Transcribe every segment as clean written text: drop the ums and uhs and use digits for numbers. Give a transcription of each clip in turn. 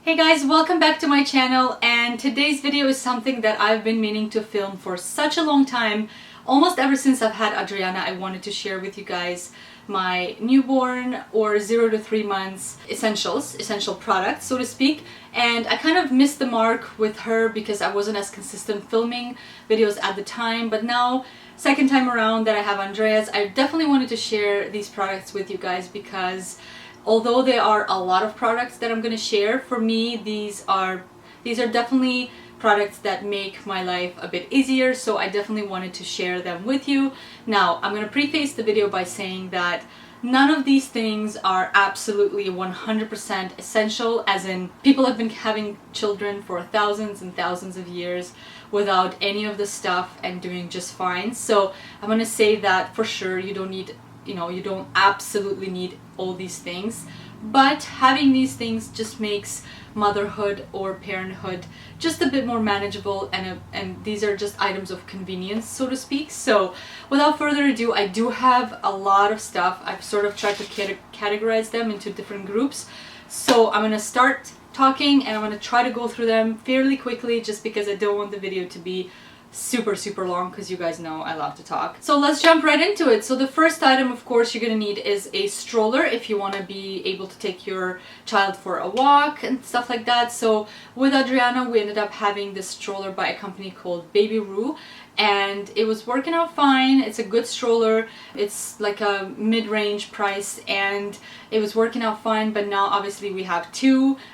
Hey guys, welcome back to my channel, and today's video is something that I've been meaning to film for such a long time. Almost ever since I've had Adriana, I wanted to share with you guys my newborn or 0 to 3 months essential products, so to speak. And I kind of missed the mark with her because I wasn't as consistent filming videos at the time, but now second time around that I have Andreas, I definitely wanted to share these products with you guys because although there are a lot of products that I'm going to share, for me these are definitely products that make my life a bit easier, so I definitely wanted to share them with you. Now, I'm going to preface the video by saying that none of these things are absolutely 100% essential, as in people have been having children for thousands and thousands of years without any of the stuff and doing just fine. So I'm going to say that for sure you don't need, you don't absolutely need all these things, but having these things just makes motherhood or parenthood just a bit more manageable, and these are just items of convenience, so to speak. So without further ado, I do have a lot of stuff. I've sort of tried to categorize them into different groups, so I'm gonna start talking and I'm gonna try to go through them fairly quickly just because I don't want the video to be super long, because you guys know I love to talk. So let's jump right into it. So the first item, of course, you're gonna need is a stroller if you want to be able to take your child for a walk and stuff like that. So with Adriana, we ended up having this stroller by a company called babyroues, and it was working out fine. It's a good stroller. It's like a mid-range price and it was working out fine, but now obviously we have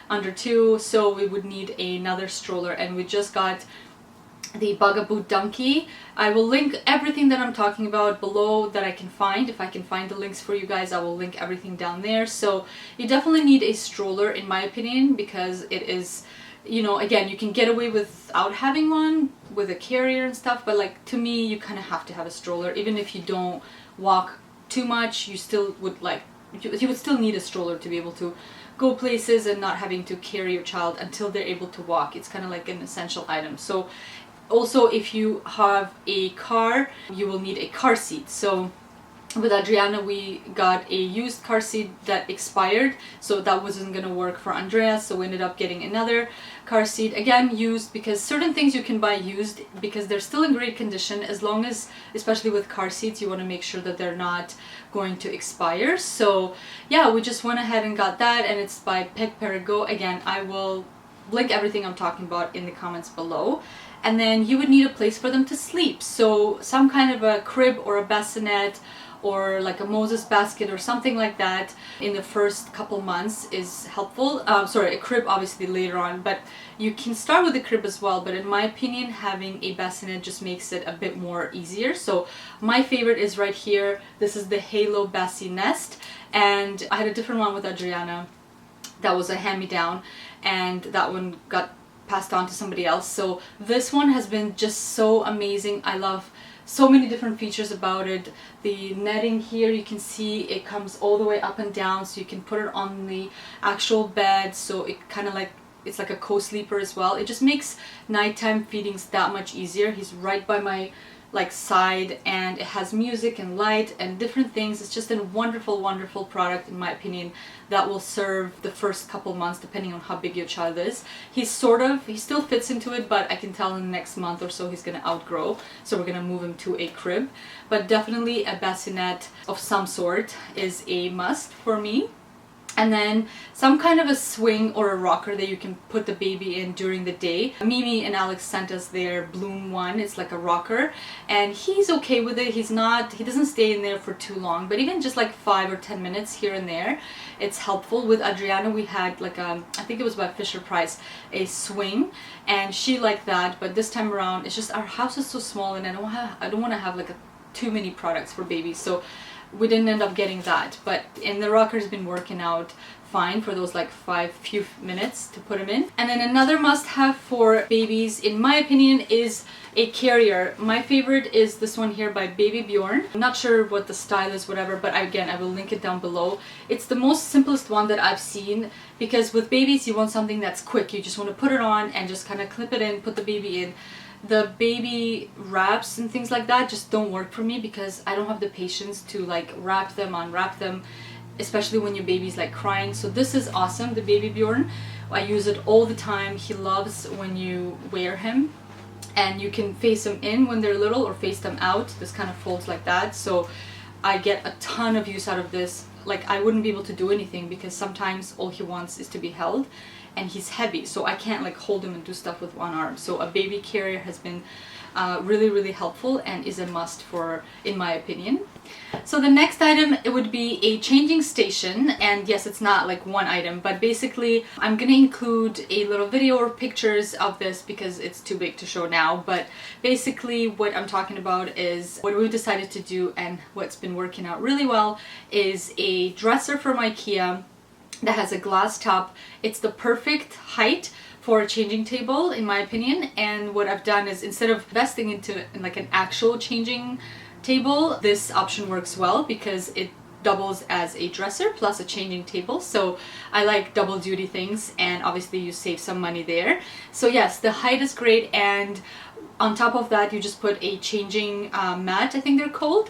under two, so we would need another stroller, and we just got the Bugaboo donkey. I will link everything that I'm talking about below that I can find. If I can find the links for you guys, I will link everything down there. So you definitely need a stroller in my opinion, because it is, again, you can get away without having one with a carrier and stuff, but like to me you kind of have to have a stroller. Even if you don't walk too much, you still would you would still need a stroller to be able to go places and not having to carry your child until they're able to walk. It's kind of like an essential item. So also, if you have a car, you will need a car seat. So with Adriana, we got a used car seat that expired, so that wasn't gonna work for Andreas, so we ended up getting another car seat, again used, because certain things you can buy used because they're still in great condition, as long as, especially with car seats, you want to make sure that they're not going to expire. So yeah, we just went ahead and got that, and it's by Perego. Again, I will link everything I'm talking about in the comments below. And then you would need a place for them to sleep, so some kind of a crib or a bassinet or like a Moses basket or something like that in the first couple months is helpful. Sorry, a crib obviously later on, but you can start with the crib as well, but in my opinion having a bassinet just makes it a bit more easier. So my favorite is right here. This is the Halo Bassinest, and I had a different one with Adriana that was a hand-me-down, and that one got passed on to somebody else. So this one has been just so amazing. I love so many different features about it. The netting here, you can see it comes all the way up and down, so you can put it on the actual bed, so it kind of like, it's like a co-sleeper as well. It just makes nighttime feedings that much easier. He's right by my side, and it has music and light and different things. It's just a wonderful product in my opinion that will serve the first couple months depending on how big your child is. He still fits into it, but I can tell in the next month or so he's gonna outgrow, so we're gonna move him to a crib. But definitely a bassinet of some sort is a must for me. And then some kind of a swing or a rocker that you can put the baby in during the day. Mimi and Alex sent us their Bloom one. It's like a rocker, and he's okay with it. He doesn't stay in there for too long, but even just like 5 or 10 minutes here and there, it's helpful. With Adriana, we had like I think it was by Fisher Price, a swing, and she liked that. But this time around, it's just our house is so small, and I don't want to have like too many products for babies, so we didn't end up getting that. But the rocker's been working out fine for those like few minutes to put him in. And then another must-have for babies, in my opinion, is a carrier. My favorite is this one here by Baby Bjorn. I'm not sure what the style is, whatever, but again, I will link it down below. It's the most simplest one that I've seen, because with babies you want something that's quick. You just want to put it on and just kind of clip it in, put the baby in. The baby wraps and things like that just don't work for me, because I don't have the patience to like wrap them, unwrap them, especially when your baby's like crying. So this is awesome, the Baby Bjorn. I use it all the time. He loves when you wear him, and you can face them in when they're little or face them out. This kind of folds like that, so I get a ton of use out of this. Like, I wouldn't be able to do anything because sometimes all he wants is to be held, and he's heavy, so I can't like hold him and do stuff with one arm. So a baby carrier has been really helpful and is a must for, in my opinion. So the next item, it would be a changing station, and yes, it's not like one item, but basically I'm gonna include a little video or pictures of this because it's too big to show now. But basically what I'm talking about is what we've decided to do, and what's been working out really well is a dresser from Ikea that has a glass top. It's the perfect height for a changing table, in my opinion. And what I've done is, instead of investing into like an actual changing table, this option works well because it doubles as a dresser plus a changing table. So I like double duty things, and obviously you save some money there. So yes, the height is great, and on top of that you just put a changing mat, I think they're called,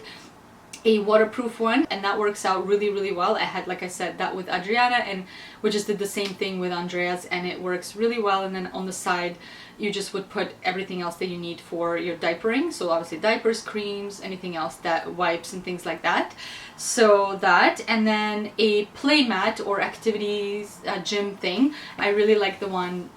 a waterproof one, and that works out really well. I had, like I said, that with Adriana, and we just did the same thing with Andreas, and it works really well. And then on the side you just would put everything else that you need for your diapering, so obviously diapers, creams, anything else, that wipes and things like that. So that, and then a play mat or activities gym thing. I really like the one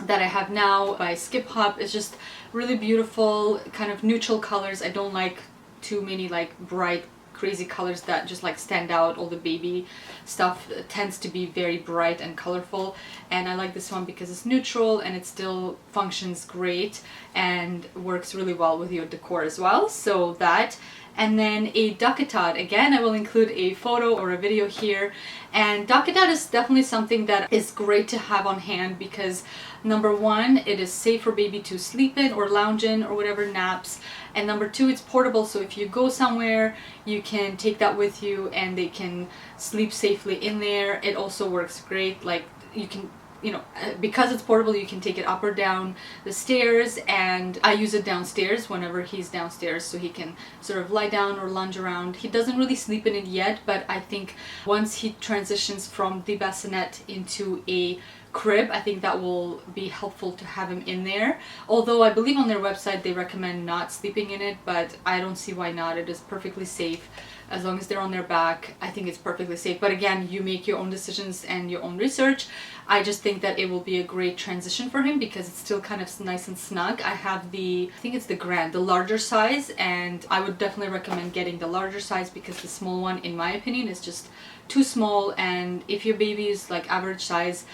that I have now by Skip Hop. It's just really beautiful, kind of neutral colors. I don't like too many like bright crazy colors that just like stand out. All the baby stuff tends to be very bright and colorful, and I like this one because it's neutral and it still functions great and works really well with your decor as well. So that, and then a Dock-A-Tot. Again, I will include a photo or a video here, and Dock-A-Tot is definitely something that is great to have on hand because number one, it is safe for baby to sleep in or lounge in or whatever, naps, and number two, it's portable, so if you go somewhere you can take that with you and they can sleep safely in there. It also works great, like you can, you know, because it's portable, you can take it up or down the stairs, and I use it downstairs whenever he's downstairs, so he can sort of lie down or lunge around. He doesn't really sleep in it yet, but I think once he transitions from the bassinet into a crib, I think that will be helpful to have him in there. Although I believe on their website they recommend not sleeping in it, but I don't see why not. It is perfectly safe as long as they're on their back. I think it's perfectly safe, but again, you make your own decisions and your own research. I just think that it will be a great transition for him because it's still kind of nice and snug. I have the, I think it's the Grand, the larger size, and I would definitely recommend getting the larger size because the small one, in my opinion, is just too small, and if your baby is like average size,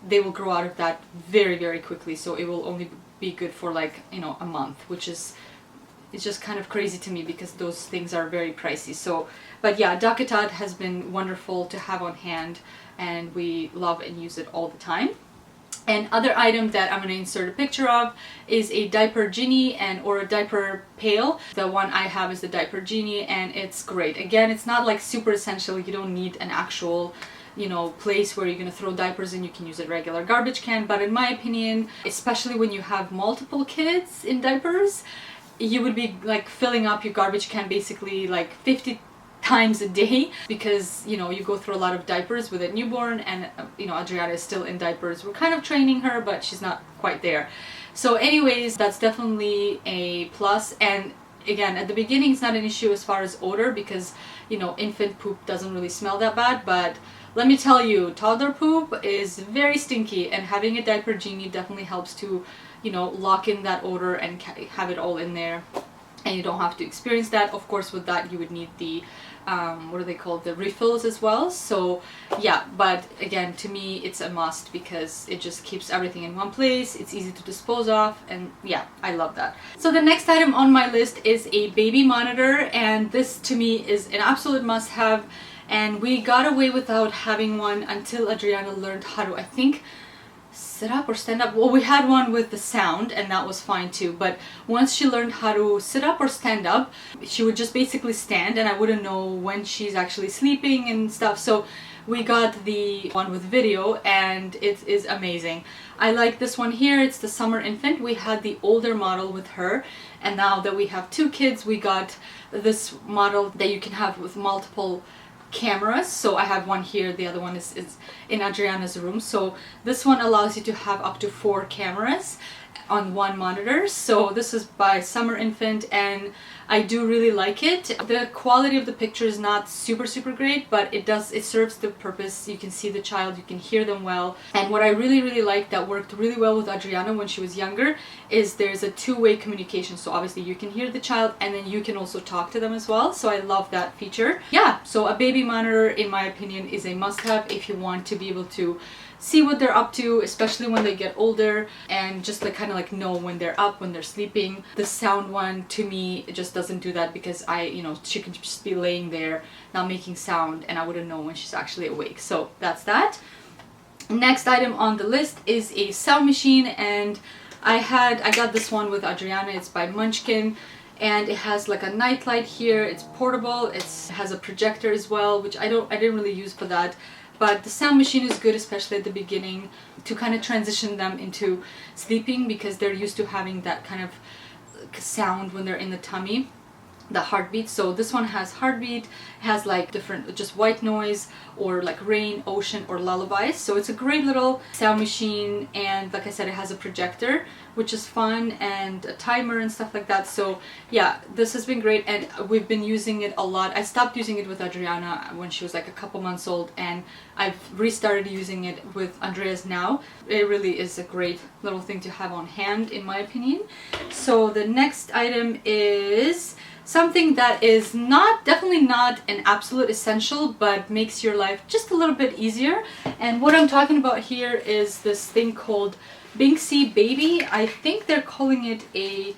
they will grow out of that very quickly, so it will only be good for like, you know, a month, which is, it's just kind of crazy to me because those things are very pricey. So, but yeah, Dock-A-Tot has been wonderful to have on hand, and we love and use it all the time. And other item that I'm going to insert a picture of is a diaper Genie and or a diaper Pail. The one I have is the diaper Genie, and it's great. Again, it's not like super essential. You don't need an actual, you know, place where you're gonna throw diapers in. You can use a regular garbage can, but in my opinion, especially when you have multiple kids in diapers, you would be like filling up your garbage can basically like 50 times a day because, you know, you go through a lot of diapers with a newborn, and you know, Adriana is still in diapers. We're kind of training her, but she's not quite there. So anyways, that's definitely a plus. And again, at the beginning it's not an issue as far as odor because, you know, infant poop doesn't really smell that bad, but let me tell you, toddler poop is very stinky, and having a diaper Genie definitely helps to, you know, lock in that odor and have it all in there, and you don't have to experience that. Of course, with that you would need the what are they called, the refills as well. So yeah, but again, to me it's a must because it just keeps everything in one place. It's easy to dispose of, and yeah, I love that. So the next item on my list is a baby monitor, and this to me is an absolute must-have, and we got away without having one until Adriana learned how to, I think, sit up or stand up. Well, we had one with the sound and that was fine too, but once she learned how to sit up or stand up, she would just basically stand, and I wouldn't know when she's actually sleeping and stuff. So we got the one with video, and it is amazing. I like this one here. It's the Summer Infant. We had the older model with her, and now that we have two kids, we got this model that you can have with multiple cameras. So I have one here, the other one is in Adriana's room. So this one allows you to have up to 4 cameras on one monitor. So this is by Summer Infant, and I do really like it. The quality of the picture is not super great, but it serves the purpose. You can see the child, you can hear them well. And what I really like that worked really well with Adriana when she was younger is there's a two-way communication. So obviously you can hear the child and then you can also talk to them as well. So I love that feature. Yeah, so a baby monitor in my opinion is a must-have if you want to be able to see what they're up to, especially when they get older, and just like kind of like know when they're up, when they're sleeping. The sound one to me it just doesn't do that, because she can just be laying there not making sound and I wouldn't know when she's actually awake. So that's that. Next item on the list is a sound machine, and I got this one with Adriana. It's by Munchkin, and it has like a night light here. It's portable. It has a projector as well, which I didn't really use for that. But the sound machine is good, especially at the beginning, to kind of transition them into sleeping, because they're used to having that kind of sound when they're in the tummy, the heartbeat. So this one has heartbeat, has like different, just white noise or like rain, ocean, or lullabies. So it's a great little sound machine, and like I said, it has a projector, which is fun, and a timer and stuff like that. So yeah, this has been great, and we've been using it a lot. I stopped using it with Adriana when she was like a couple months old, and I've restarted using it with Andreas now. It really is a great little thing to have on hand, in my opinion. So the next item is something that is definitely not an absolute essential, but makes your life just a little bit easier. And what I'm talking about here is this thing called Binxy Baby. I think they're calling it a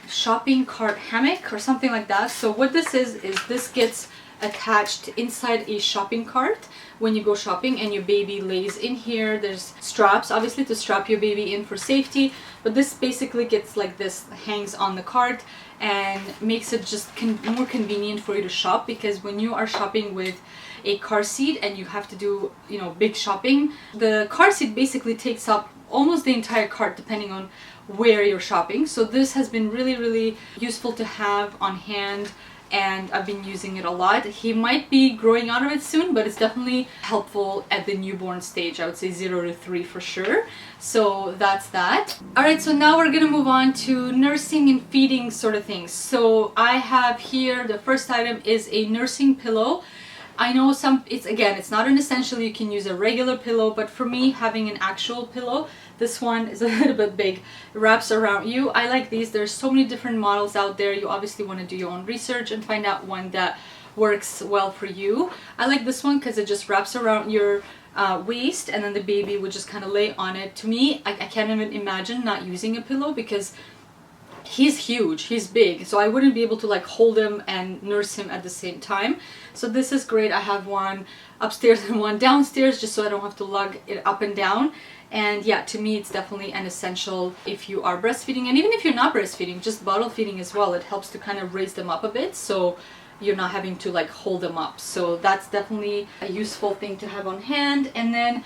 shopping cart hammock or something like that. So what this is this gets attached inside a shopping cart when you go shopping, and your baby lays in here. There's straps obviously to strap your baby in for safety, but this basically gets like this, hangs on the cart, and makes it just more convenient for you to shop, because when you are shopping with a car seat and you have to do big shopping, the car seat basically takes up almost the entire cart depending on where you're shopping. So this has been really useful to have on hand, and I've been using it a lot. He might be growing out of it soon, but it's definitely helpful at the newborn stage. I would say 0 to 3 for sure. So that's that. Alright, so now we're gonna move on to nursing and feeding sort of things. So I have here, the first item is a nursing pillow. I know it's not an essential. You can use a regular pillow, but for me, having an actual pillow, this one is a little bit big. It wraps around you. I like these. There's so many different models out there. You obviously want to do your own research and find out one that works well for you. I like this one because it just wraps around your waist, and then the baby would just kind of lay on it. To me, I can't even imagine not using a pillow, because he's huge, he's big, so I wouldn't be able to like hold him and nurse him at the same time. So this is great. I have one upstairs and one downstairs, just so I don't have to lug it up and down. And yeah, to me it's definitely an essential if you are breastfeeding, and even if you're not breastfeeding, just bottle feeding as well. It helps to kind of raise them up a bit, so you're not having to like hold them up. So that's definitely a useful thing to have on hand. And then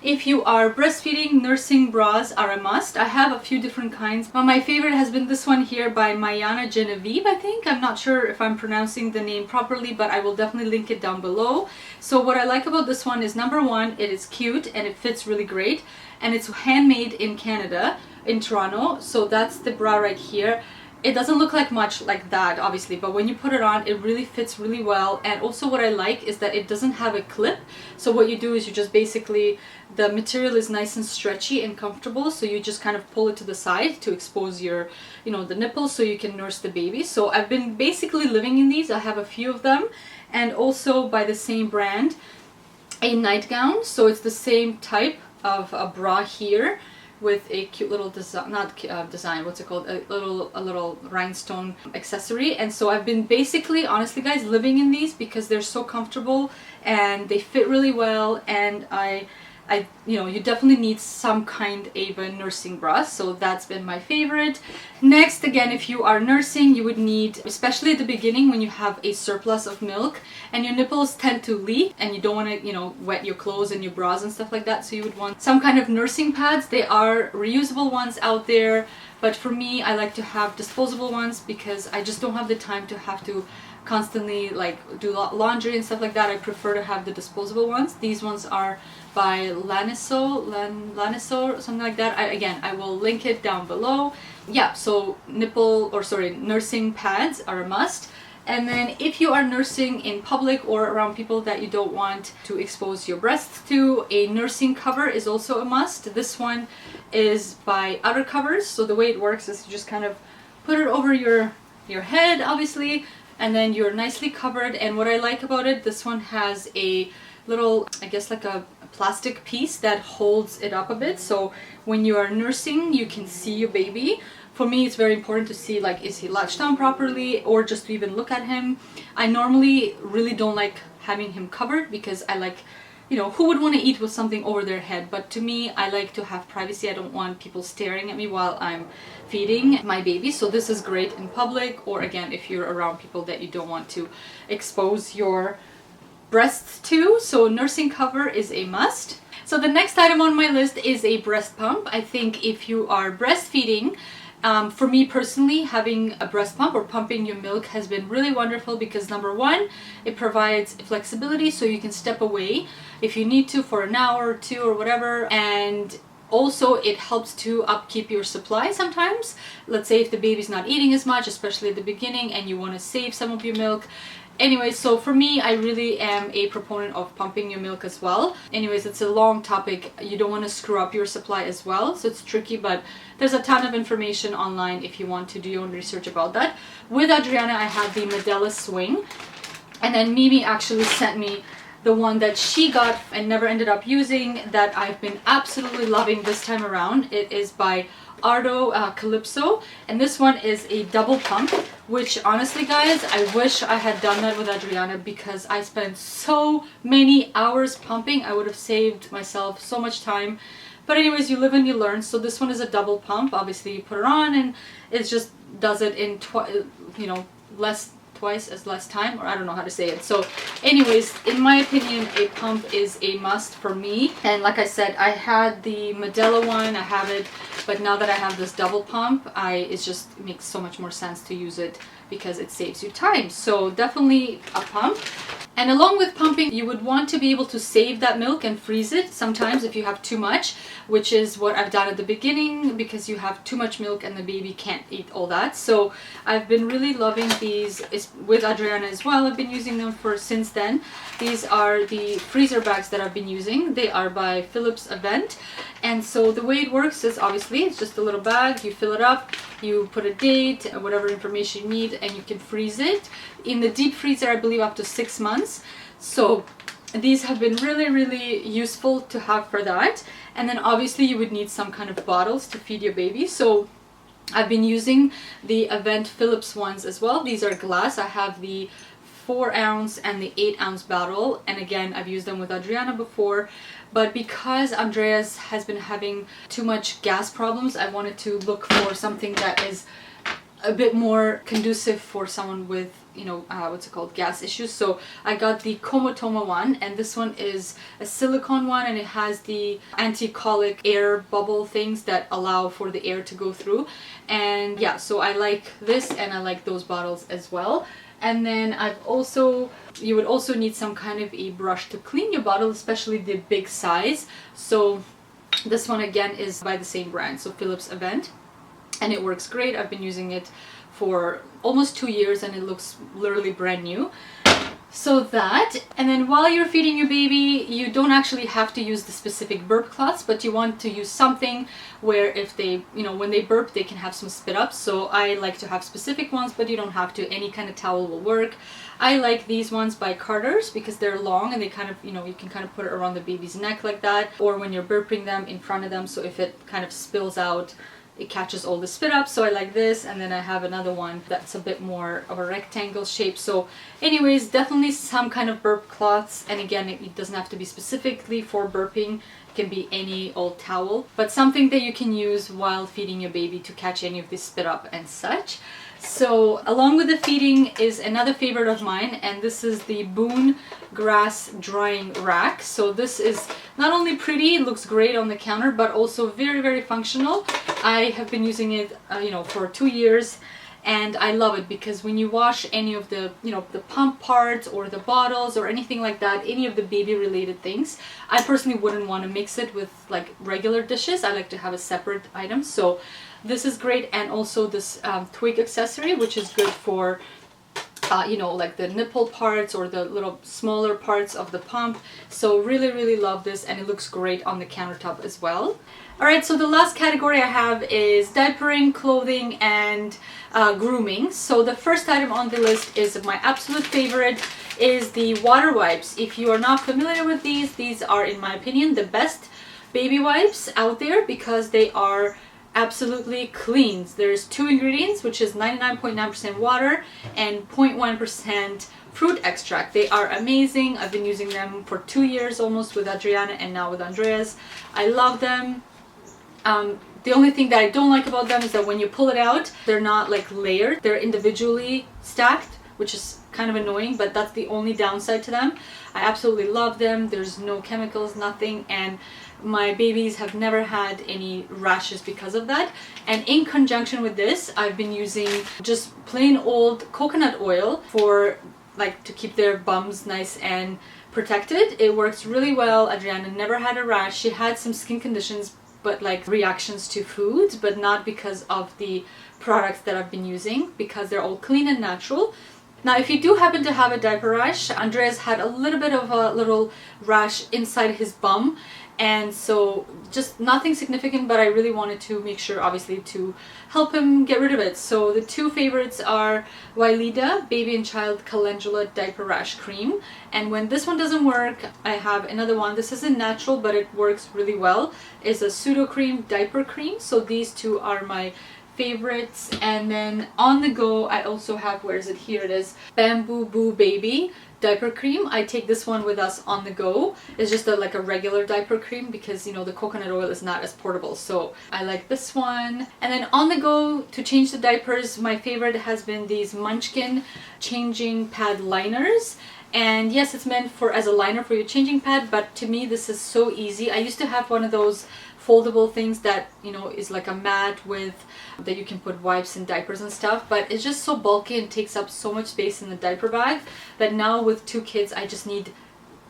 if you are breastfeeding, nursing bras are a must. I have a few different kinds, but my favorite has been this one here by Mayana Genevieve, I think. I'm not sure if I'm pronouncing the name properly, but I will definitely link it down below. So what I like about this one is, number one, it is cute and it fits really great, and it's handmade in Canada, in Toronto. So that's the bra right here. It doesn't look like much like that, obviously, but when you put it on, it really fits really well. And also what I like is that it doesn't have a clip. So what you do is you just basically, the material is nice and stretchy and comfortable, so you just kind of pull it to the side to expose your, the nipples, so you can nurse the baby. So I've been basically living in these. I have a few of them, and also by the same brand, a nightgown. So it's the same type of a bra here, with a cute little design, what's it called, a little rhinestone accessory. And so I've been basically, honestly guys, living in these because they're so comfortable and they fit really well, and you definitely need some kind of a nursing bra, so that's been my favorite. Next, again, if you are nursing, you would need, especially at the beginning when you have a surplus of milk and your nipples tend to leak and you don't want to, wet your clothes and your bras and stuff like that, so you would want some kind of nursing pads. They are reusable ones out there, but for me, I like to have disposable ones because I just don't have the time to have to constantly like do laundry and stuff like that, I prefer to have the disposable ones. These ones are by Lansinoh, something like that. Again, I will link it down below. Yeah, so nursing pads are a must. And then if you are nursing in public or around people that you don't want to expose your breasts to, a nursing cover is also a must. This one is by Outer Covers. So the way it works is you just kind of put it over your head, obviously, and then you're nicely covered. And what I like about it, this one has a little, I guess like a plastic piece that holds it up a bit. So when you are nursing, you can see your baby. For me, it's very important to see, like, is he latched down properly, or just to even look at him. I normally really don't like having him covered because I like, you know, who would want to eat with something over their head? But to me, I like to have privacy. I don't want people staring at me while I'm feeding my baby. So this is great in public, or again, if you're around people that you don't want to expose your breasts to. So nursing cover is a must. So the next item on my list is a breast pump. I think if you are breastfeeding, for me personally, having a breast pump or pumping your milk has been really wonderful because number one, it provides flexibility so you can step away if you need to for an hour or two or whatever, and also it helps to upkeep your supply sometimes. Let's say if the baby's not eating as much, especially at the beginning, and you want to save some of your milk. Anyway, so for me, I really am a proponent of pumping your milk as well. Anyways, it's a long topic. You don't want to screw up your supply as well, so it's tricky, but there's a ton of information online if you want to do your own research about that. With Adriana, I had the Medela swing, and then Mimi actually sent me the one that she got and never ended up using that I've been absolutely loving this time around. It is by Ardo, Calypso, and this one is a double pump, which honestly guys, I wish I had done that with Adriana because I spent so many hours pumping. I would have saved myself so much time. But anyways, you live and you learn. So this one is a double pump. Obviously you put it on and it just does it in twice as less time, or I don't know how to say it. So anyways, in my opinion, a pump is a must for me. And like I said, I had the Medela one, I have it, but now that I have this double pump, it just makes so much more sense to use it because it saves you time. So definitely a pump. And along with pumping, you would want to be able to save that milk and freeze it sometimes if you have too much, which is what I've done at the beginning because you have too much milk and the baby can't eat all that. So I've been really loving these with Adriana as well. I've been using them since then. These are the freezer bags that I've been using. They are by Philips AVENT. And so the way it works is obviously it's just a little bag, you fill it up, you put a date, whatever information you need, and you can freeze it in the deep freezer, I believe up to 6 months. So these have been really useful to have for that. And then obviously you would need some kind of bottles to feed your baby. So I've been using the AVENT Philips ones as well. These are glass. I have the 4-ounce and the 8-ounce bottle, and again I've used them with Adriana before, but because Andreas has been having too much gas problems, I wanted to look for something that is a bit more conducive for someone with, you know, what's it called, gas issues. So I got the Comotomo one, and this one is a silicone one, and it has the anti-colic air bubble things that allow for the air to go through. And yeah, so I like this and I like those bottles as well. And then you would also need some kind of a brush to clean your bottle, especially the big size. So this one again is by the same brand, so Philips AVENT, and it works great. I've been using it for almost 2 years and it looks literally brand new. So that, and then while you're feeding your baby, you don't actually have to use the specific burp cloths, but you want to use something where if they, you know, when they burp, they can have some spit up. So I like to have specific ones, but you don't have to. Any kind of towel will work. I like these ones by Carter's because they're long and they kind of, you know, you can kind of put it around the baby's neck like that, or when you're burping them in front of them, so if it kind of spills out, it catches all the spit up. So I like this. And then I have another one that's a bit more of a rectangle shape. So anyways, definitely some kind of burp cloths, and again, it doesn't have to be specifically for burping. It can be any old towel, but something that you can use while feeding your baby to catch any of this spit up and such. So along with the feeding is another favorite of mine, and this is the Boon grass drying rack. So this is not only pretty, it looks great on the counter, but also very functional. I have been using it you know, for 2 years, and I love it because when you wash any of the, you know, the pump parts or the bottles or anything like that, any of the baby related things, I personally wouldn't want to mix it with like regular dishes. I like to have a separate item. So this is great. And also this Twig accessory, which is good for you know, like the nipple parts or the little smaller parts of the pump. So really love this, and it looks great on the countertop as well. Alright, so the last category I have is diapering, clothing, and grooming. So the first item on the list is my absolute favorite, is the water wipes. If you are not familiar with these are, in my opinion, the best baby wipes out there because they are absolutely clean. There's 2 ingredients, which is 99.9% water and 0.1% fruit extract. They are amazing. I've been using them for 2 years almost with Adriana and now with Andreas. I love them. The only thing that I don't like about them is that when you pull it out, they're not like layered. They're individually stacked, which is kind of annoying, but that's the only downside to them. I absolutely love them. There's no chemicals, nothing, and my babies have never had any rashes because of that. And in conjunction with this, I've been using just plain old coconut oil for like to keep their bums nice and protected. It works really well. Adriana never had a rash. She had some skin conditions, but like reactions to foods, but not because of the products that I've been using, because they're all clean and natural. Now, if you do happen to have a diaper rash, Andreas had a little bit of a little rash inside his bum, and so just nothing significant, but I really wanted to make sure, obviously, to help him get rid of it. So the 2 favorites are RealLeyla Baby and Child Calendula Diaper Rash Cream, and when this one doesn't work, I have another one. This isn't natural, but it works really well. It's a pseudo cream diaper cream. So these 2 are my favorites. And then on the go, I also have, where is it? Here it is, Bugaboo Baby diaper cream. I take this one with us on the go. It's just like a regular diaper cream because, you know, the coconut oil is not as portable, so I like this one. And then on the go to change the diapers, my favorite has been these Munchkin changing pad liners. And yes, it's meant for as a liner for your changing pad, but to me this is so easy. I used to have one of those foldable things that, you know, is like a mat with that you can put wipes and diapers and stuff, but it's just so bulky and takes up so much space in the diaper bag that now with 2 kids I just need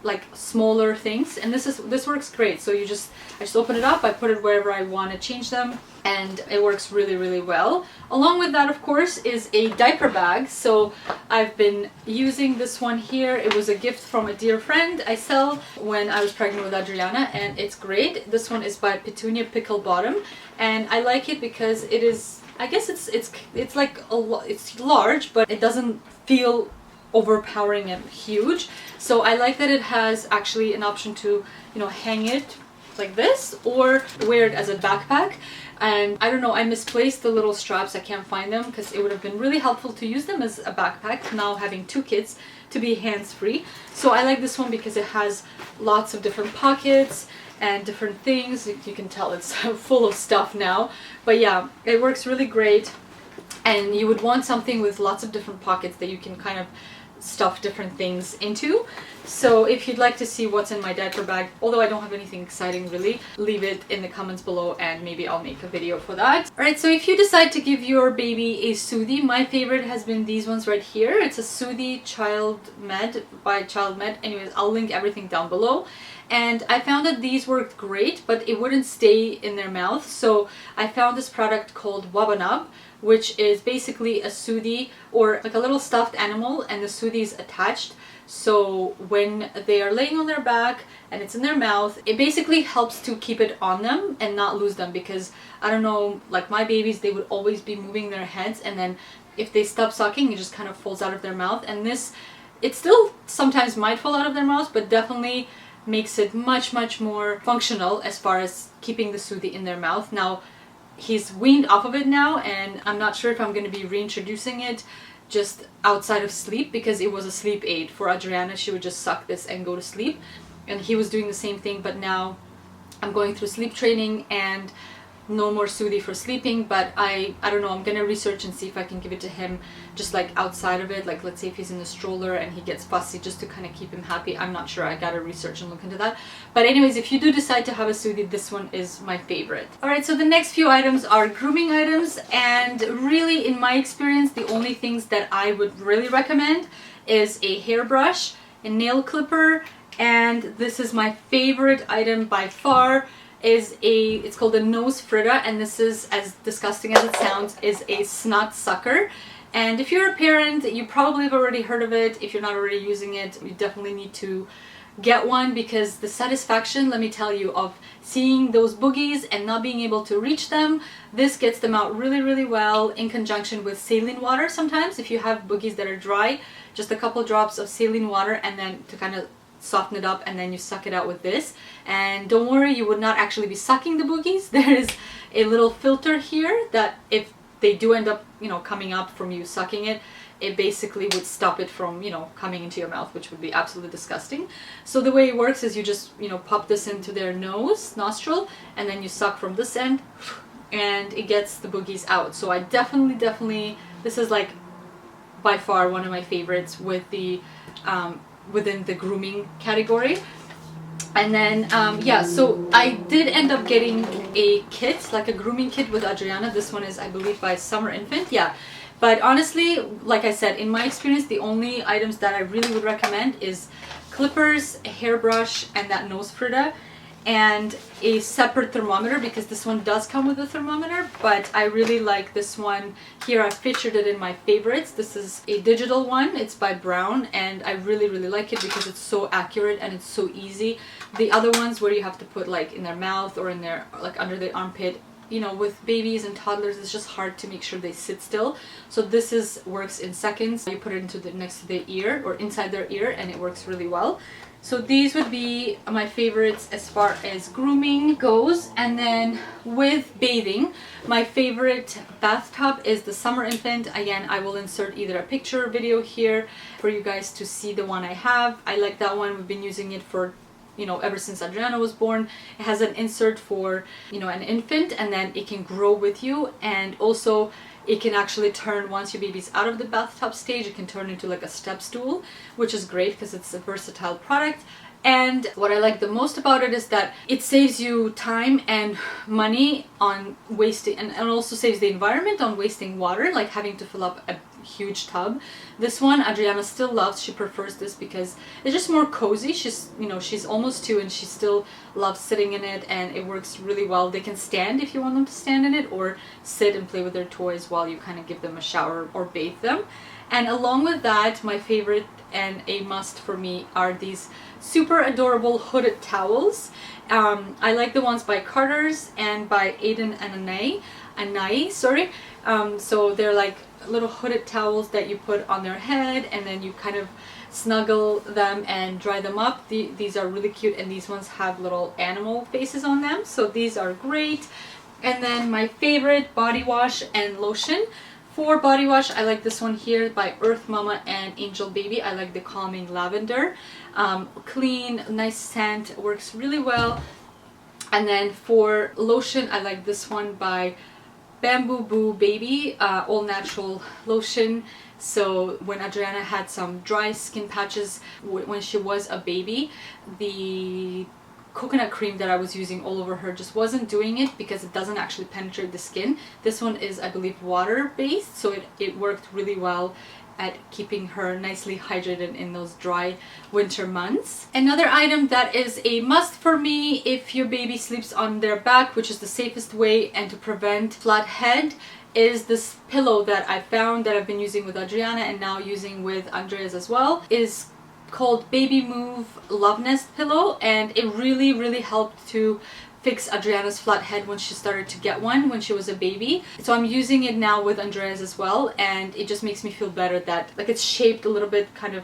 like smaller things, and this works great. So I just open it up, I put it wherever I want to change them, and it works really well. Along with that, of course, is a diaper bag. So I've been using this one here. It was a gift from a dear friend I sell when I was pregnant with Adriana, and it's great. This one is by Petunia Pickle Bottom, and I like it because it is, I guess it's like it's large, but it doesn't feel overpowering and huge. So I like that it has actually an option to, you know, hang it like this or wear it as a backpack. And I don't know, I misplaced the little straps. I can't find them because it would have been really helpful to use them as a backpack, now having 2 kids, to be hands-free. So I like this one because it has lots of different pockets and different things. You can tell it's full of stuff now, but yeah, it works really great. And you would want something with lots of different pockets that you can kind of stuff different things into. So if you'd like to see what's in my diaper bag, although I don't have anything exciting really, leave it in the comments below and maybe I'll make a video for that. Alright, so if you decide to give your baby a Soothie, my favorite has been these ones right here. It's a Soothie Child Med by Child Med. Anyways, I'll link everything down below. And I found that these worked great, but it wouldn't stay in their mouth. So I found this product called Wabanab, which is basically a Soothie, or like a little stuffed animal, and the Soothie is attached. So when they are laying on their back and it's in their mouth, it basically helps to keep it on them and not lose them, because I don't know, like my babies, they would always be moving their heads, and then if they stop sucking, it just kind of falls out of their mouth. And this, it still sometimes might fall out of their mouth, but definitely makes it much more functional as far as keeping the Soothie in their mouth. Now he's weaned off of it now, and I'm not sure if I'm going to be reintroducing it just outside of sleep, because it was a sleep aid for Adriana. She would just suck this and go to sleep, and he was doing the same thing. But now I'm going through sleep training, and no more Soothie for sleeping, but I don't know, I'm gonna research and see if I can give it to him just like outside of it, like let's say if he's in the stroller and he gets fussy, just to kind of keep him happy. I'm not sure, I gotta research and look into that. But anyways, if you do decide to have a Soothie, this one is my favorite. Alright, so the next few items are grooming items, and really in my experience the only things that I would really recommend is a hairbrush, a nail clipper, and this is my favorite item by far. It's called a nose fritter, and this is, as disgusting as it sounds, is a snot sucker. And if you're a parent, you probably have already heard of it. If you're not already using it, you definitely need to get one, because the satisfaction, let me tell you, of seeing those boogies and not being able to reach them, this gets them out really, really well in conjunction with saline water. Sometimes if you have boogies that are dry, just a couple drops of saline water and then to kind of soften it up, and then you suck it out with this. And don't worry, you would not actually be sucking the boogies. There is a little filter here that if they do end up, you know, coming up from you sucking it, it basically would stop it from, you know, coming into your mouth, which would be absolutely disgusting. So the way it works is you just, you know, pop this into their nostril, and then you suck from this end and it gets the boogies out. So I definitely, this is like by far one of my favorites with the within the grooming category. And then yeah, so I did end up getting a kit, like a grooming kit with Adriana. This one is, I believe, by Summer Infant. Yeah, but honestly, like I said, in my experience, the only items that I really would recommend is clippers, a hairbrush, and that nose fritter, and a separate thermometer, because this one does come with a thermometer. But I really like this one here. I featured it in my favorites. This is a digital one. It's by Brown, and I really like it because it's so accurate and it's so easy. The other ones where you have to put like in their mouth or in their, like under the armpit, you know, with babies and toddlers, it's just hard to make sure they sit still. So this works in seconds. You put it into the next to the ear or inside their ear, and it works really well. So these would be my favorites as far as grooming goes. And then with bathing, my favorite bathtub is the Summer Infant. Again, I will insert either a picture or video here for you guys to see the one I have. I like that one. We've been using it for, you know, ever since Adriana was born. It has an insert for, you know, an infant, and then it can grow with you, and also it can actually turn, once your baby's out of the bathtub stage, it can turn into like a step stool, which is great because it's a versatile product. And what I like the most about it is that it saves you time and money on wasting, and also saves the environment on wasting water, like having to fill up a huge tub. This one Adriana still loves. She prefers this because it's just more cozy. She's, you know, she's almost 2 and she still loves sitting in it, and it works really well. They can stand if you want them to stand in it, or sit and play with their toys while you kind of give them a shower or bathe them. And along with that, my favorite and a must for me are these super adorable hooded towels. I like the ones by Carter's and by Aiden and Anai, sorry. So they're like little hooded towels that you put on their head, and then you kind of snuggle them and dry them up. These are really cute, and these ones have little animal faces on them, so these are great. And then my favorite body wash and lotion. For body wash, I like this one here by Earth Mama and Angel Baby. I like the Calming Lavender. Clean, nice scent, works really well. And then for lotion, I like this one by Bugaboo Baby, all natural lotion. So when Adriana had some dry skin patches when she was a baby, the coconut cream that I was using all over her just wasn't doing it because it doesn't actually penetrate the skin. This one is, I believe, water based, so it worked really well at keeping her nicely hydrated in those dry winter months. Another item that is a must for me if your baby sleeps on their back, which is the safest way and to prevent flat head, is this pillow that I found that I've been using with Adriana and now using with Andreas as well. Is called Baby Move Love Nest pillow, and it really helped to fix Adriana's flat head when she started to get one when she was a baby. So I'm using it now with Andreas as well, and it just makes me feel better that like it's shaped a little bit kind of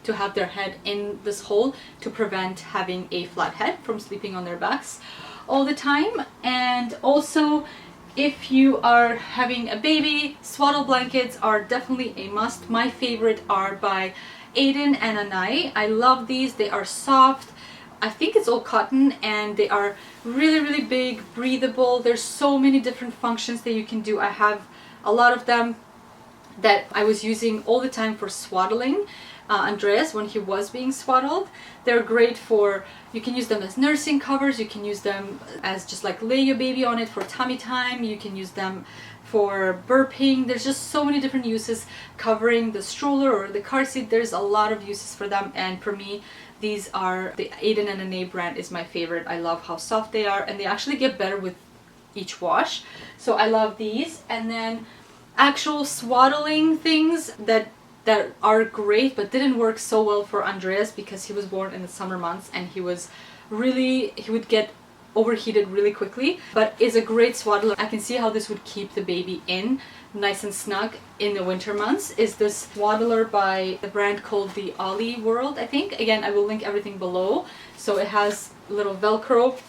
to have their head in this hole to prevent having a flat head from sleeping on their backs all the time. And also, if you are having a baby, swaddle blankets are definitely a must. My favorite are by Aiden and Anai. I love these. They are soft. I think it's all cotton, and they are really, really big, breathable. There's so many different functions that you can do. I have a lot of them that I was using all the time for swaddling Andreas when he was being swaddled. They're great for, you can use them as nursing covers, you can use them as just like lay your baby on it for tummy time, you can use them for burping. There's just so many different uses, covering the stroller or the car seat. There's a lot of uses for them, and for me these are the Aiden and Ane brand is my favorite. I love how soft they are, and they actually get better with each wash, so I love these. And then actual swaddling things that are great but didn't work so well for Andreas because he was born in the summer months and he would get overheated really quickly, but is a great swaddler. I can see how this would keep the baby in nice and snug in the winter months. Is this swaddler by the brand called the Ollie World, I think. Again, I will link everything below. So it has a little Velcro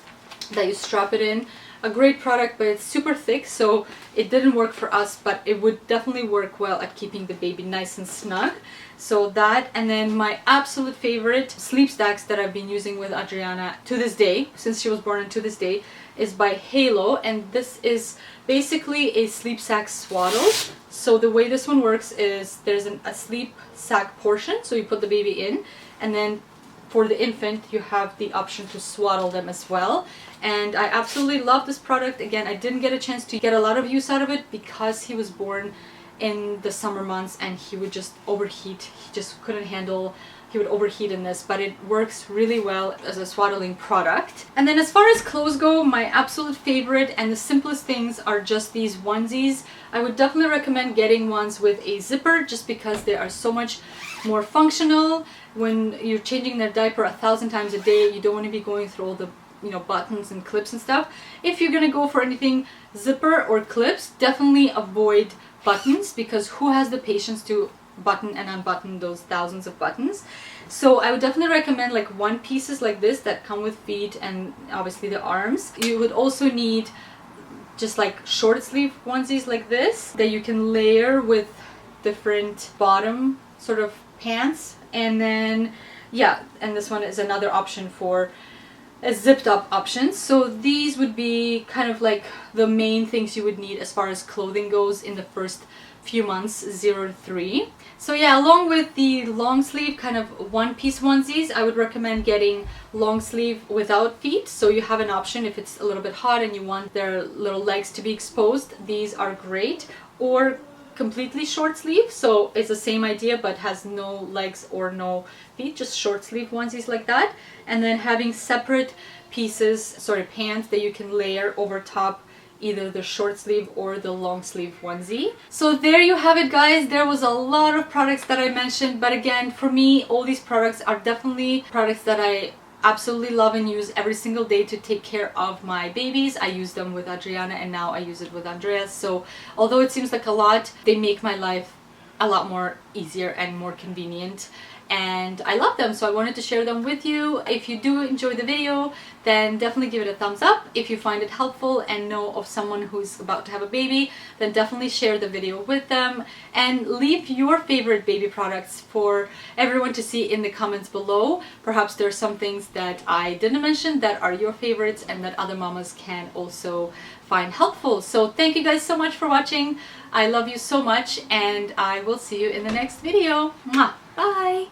that you strap it in. A great product, but it's super thick, so it didn't work for us, but it would definitely work well at keeping the baby nice and snug. So that, and then my absolute favorite sleep stacks that I've been using with Adriana to this day, since she was born and to this day, is by Halo, and this is basically a sleep sack swaddle. So the way this one works is there's a sleep sack portion, so you put the baby in, and then for the infant you have the option to swaddle them as well. And I absolutely love this product. Again, I didn't get a chance to get a lot of use out of it because he was born in the summer months and he would just overheat. He just couldn't handle, he would overheat in this, but it works really well as a swaddling product. And then as far as clothes go, my absolute favorite and the simplest things are just these onesies. I would definitely recommend getting ones with a zipper just because they are so much more functional. When you're changing their diaper 1,000 times a day, you don't want to be going through all the buttons and clips and stuff. If you're gonna go for anything zipper or clips, definitely avoid buttons, because who has the patience to button and unbutton those thousands of buttons? So I would definitely recommend like one pieces like this that come with feet and obviously the arms. You would also need just like short sleeve onesies like this that you can layer with different bottom sort of pants. And then yeah, and this one is another option for a zipped up option. So these would be kind of like the main things you would need as far as clothing goes in the first few months, 0 to 3. So yeah, along with the long sleeve kind of one piece onesies, I would recommend getting long sleeve without feet, so you have an option if it's a little bit hot and you want their little legs to be exposed. These are great. Or completely short sleeve, so it's the same idea but has no legs or no feet, just short sleeve onesies like that. And then having separate pieces, pants that you can layer over top either the short sleeve or the long sleeve onesie. So there you have it, guys. There was a lot of products that I mentioned, but again, for me, all these products are definitely products that I absolutely love and use every single day to take care of my babies. I use them with Adriana and now I use it with Andreas. So although it seems like a lot, they make my life a lot more easier and more convenient, and I love them, so I wanted to share them with you. If you do enjoy the video, then definitely give it a thumbs up. If you find it helpful and know of someone who's about to have a baby, then definitely share the video with them and leave your favorite baby products for everyone to see in the comments below. Perhaps there's some things that I didn't mention that are your favorites and that other mamas can also find helpful. So thank you guys so much for watching. I love you so much, and I will see you in the next video. Mwah! Bye!